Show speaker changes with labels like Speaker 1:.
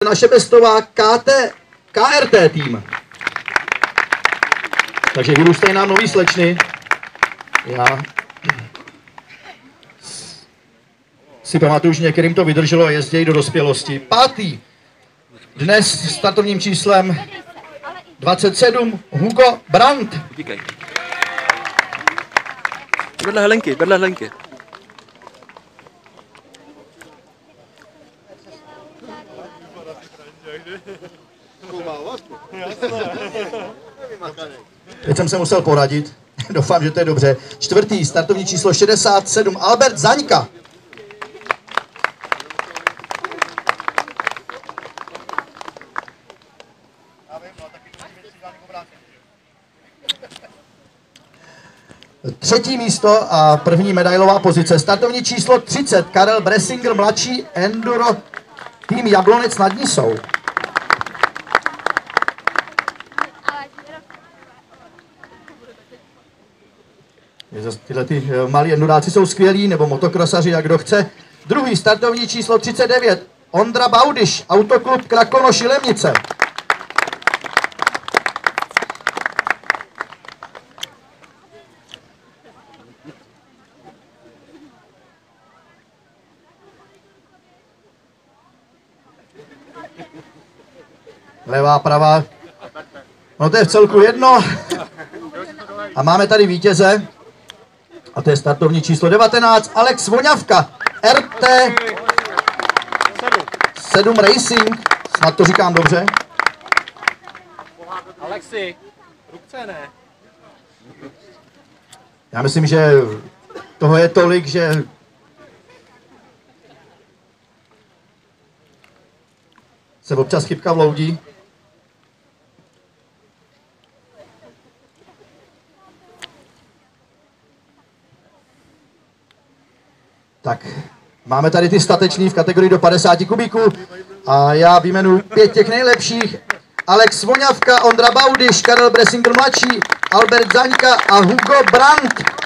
Speaker 1: naše bestová KRT tým. Takže vyrůstají nám nový slečny. Já si pamatuju, že některým to vydrželo a jezdějí do dospělosti. Pátý. Dnes s startovním číslem 27 Hugo Brandt.
Speaker 2: Díkej. Vedle Helenky, vedle Helenky.
Speaker 1: Teď jsem se musel poradit. Doufám, že to je dobře. Čtvrtý, startovní číslo 67, Albert Zaňka. Třetí místo a první medailová pozice. Startovní číslo 30, Karel Bresinger mladší, Enduro tým Jablonec nad Nisou. Tyhle ty malí enduráci jsou skvělí, nebo motokrosaři, jak kdo chce. Druhý, startovní číslo 39, Ondra Baudyš, Autoklub Krakono Šilemnice. Levá, pravá. No to je v celku jedno. A máme tady vítěze. A to je startovní číslo 19, Alex Voňavka, RT 7 Racing. Snad to říkám dobře.
Speaker 2: Alexi, rukce ne.
Speaker 1: Já myslím, že toho je tolik, že se občas chybka vloudí. Tak, máme tady ty stateční v kategorii do 50 kubíků a já vyjmenuji 5 těch nejlepších. Alex Voňavka, Ondra Baudyš, Karel Bresinger mladší, Albert Zaňka a Hugo Brandt.